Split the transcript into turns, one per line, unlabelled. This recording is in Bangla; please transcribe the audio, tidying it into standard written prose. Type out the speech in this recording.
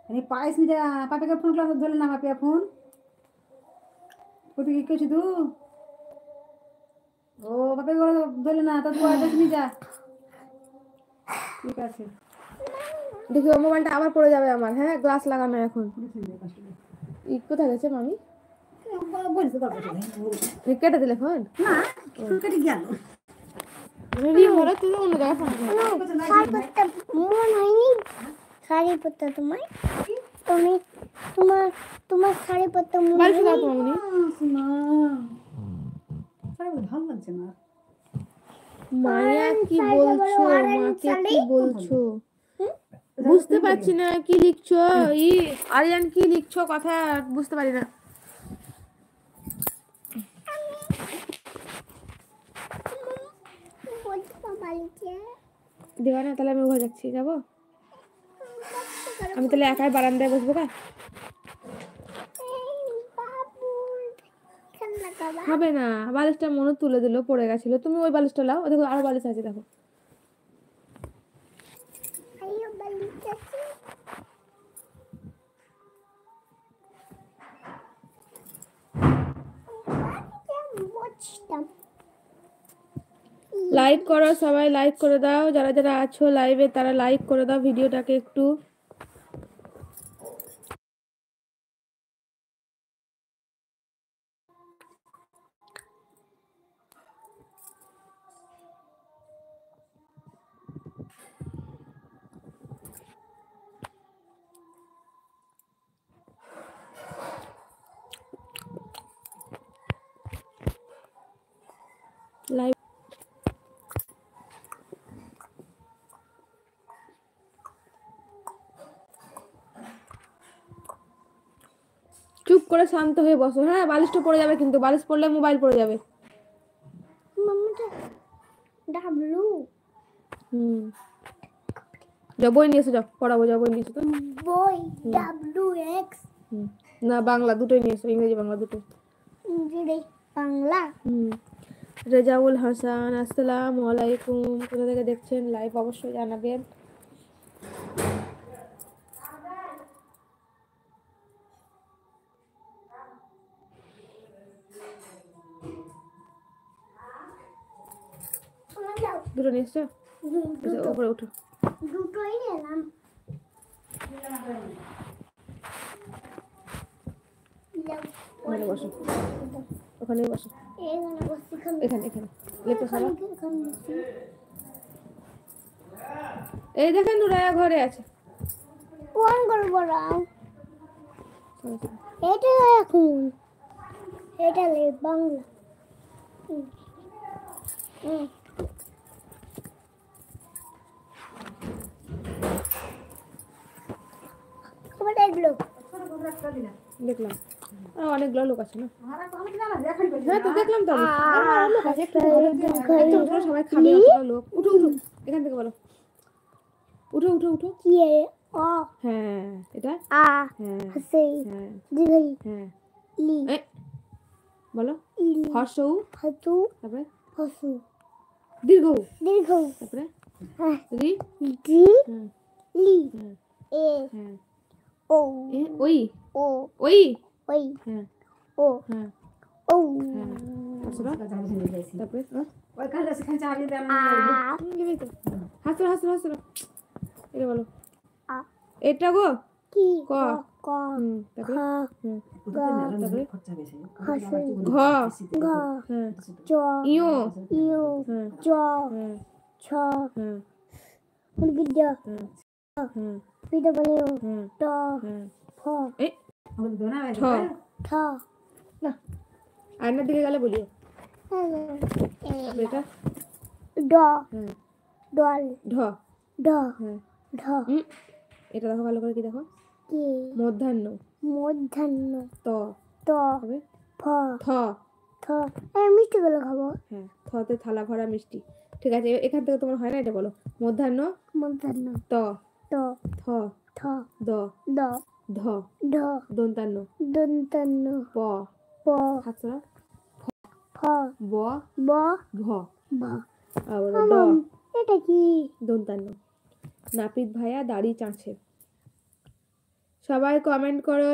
आणि पायस मी त्या पाप्याचा फोन क्लास धरला ना पाप्या फोन कुठे गेली तू ও বাপে ধরলে না তা তুই আদেশ নি যা ঠিক আছে
দেখি ও মোবাইলটা আবার পড়ে যাবে আমার। হ্যাঁ গ্লাস লাগানো এখন। ই কোথায় গেছে মামি? কেটে দিলে ফোন
না কেটে গেল
রিং হলো তুই অন্য জায়গায় ফোন
মন হয়নি শাড়ি পরতে তোমার তুমি তোমার শাড়ি পরতে মন
বাড়ি দাও তো মামনি।
শোনা ভালো লাগছে না
মায়া কি বলছো? মাকে কি বলছো? বুঝতে পারছি না কি লিখছো। ই আরিয়ান কি লিখছো কথা বুঝতে পারি না। দেওয়া না তাহলে আমি ঘরে যাচ্ছি যাবো আমি তাহলে একাই বারান্দায় বসবো কা হবে না বালিশটা মনে তুলে দিল পড়ে গেছিল তুমি ওই বালিশটা লাও দেখো আরো বালিশ আছে দেখো লাইক করো সবাই লাইক করে দাও যারা যারা আছো লাইভে তারা লাইক করে দাও ভিডিওটাকে একটু লাইভ চুপ করে শান্ত হয়ে বসো হ্যাঁ বালিশটা পড়ে যাবে কিন্তু বালিশ পড়লে মোবাইল পড়ে যাবে
ডাবলু
যাও বই নিয়ে এসো যাও পড়াবো যাও বই নিয়ে এসো তো
বই ডাবলু এক্স
না বাংলা দুটোই নিয়ে এসো ইংরেজি বাংলা দুটো
ইংরেজি বাংলা
রেজাউল হাসান আসসালামু আলাইকুম কোথা থেকে দেখছেন লাইভ অবশ্যই জানাবেন দুটো নিয়ে এসছো উপরে উঠো
দুটোই নিলাম
ওখানে বসো ওখানেই বসো এখানে এখানে লেপটে সরা এই দেখেন নুরায়া ঘরে আছে
কোন করবো রাও এটা এখন এটা লে বাংলা
দেখলাম অনেকগুলো লোক আছে না হ্যাঁ তো দেখলাম তো লোক আছে একটু সবাই খাবে লোক উঠো উঠো এখান থেকে বলো উঠো উঠো উঠো
কি অ
হ্যাঁ এটা
আ
হ্যাঁ
হাসি
হ্যাঁ
দিঘি
হ্যাঁ
লি
বলো
ইলি
হর্ষউ
হাতু
তারপরে
হসু
দীর্ঘ
দীর্ঘ
তারপরে
হ্যাঁ
রি
জি
হ্যাঁ
লি
হ্যাঁ
এ
হ্যাঁ
ও
ওই
ও
ওই
ওই
হ্যাঁ
ও
হ্যাঁ
ও
হ্যাঁ তারপরে
ওই কাজ সেখানে চাবি দেন
হাসলো হাসলো হাসলো এটা বলো
আ
এটা গো
কি
ক
ক
তারপরে তারপরে
হাসি
ঘ
ঘ
হ্যাঁ
চ
ইও
ইউ
হ্যাঁ
চ
হ্যাঁ
ছ
হ্যাঁ
মুরগিডা
হ্যাঁ হ্যাঁ
পিঠা বানিও
হ্যাঁ
ট
হ্যাঁ
ফ
এ ঠ
ঠ
না আয়নার দিকে গেলে বলিও এটা
ড
হ্যাঁ
ডল
ঢ
ড
হ্যাঁ
ঢ
এটা দেখো ভালো করে কি দেখো
কি
মধ্যাহ্ন
মধ্যাহ্ন
ত
ত
হবে
ফ
থ
থ এই মিষ্টিগুলো খাবো
হ্যাঁ থতে থালা ভরা মিষ্টি ঠিক আছে এখান থেকে তোমার হয় না এটা বলো মধ্যাহ্ন
মধ্যাহ্ন
ত
ত
থ
থ
দ
দ
ধ
ঢ
দন্তান্ন
দন্তান্ন
প
প
হাতরা
ফ
ব
ব
ভ
ভ
আর ড
এটা কি
দন্তান্ন নাপিত ভাইয়া দাড়ি চাঁছে সবাই কমেন্ট করো।